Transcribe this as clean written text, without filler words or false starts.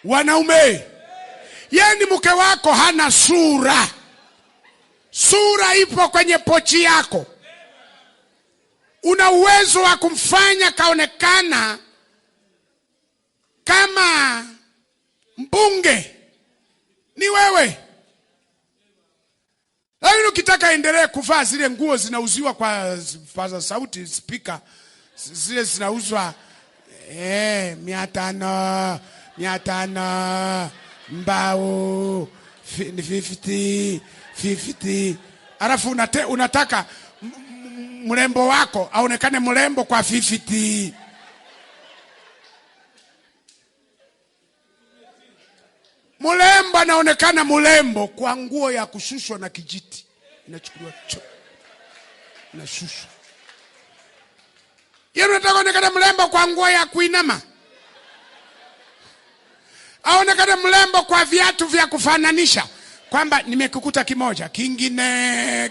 Wanaume, yani mke wako hana sura. Sura ipo kwenye pochi yako. Una uwezo wa kumfanya kaonekana kama mbunge. Ni wewe. Lakini ukitaka endelee kuvaa zile nguo zinauziwa kwa paza sauti, speaker, zile zinauzwa 500 mbao 50. Alafu unataka mrembo wako aonekane mrembo kwa 50. Mrembo anaonekana mrembo kwa nguo ya kushushwa na kijiti. Inachukuliwa inashushwa. Yeye unataka kuonekana mrembo kwa nguo ya kuinama. Aonekane mrembo kwa viatu vya kufananisha. Kwamba nimekukuta kimoja, kingine.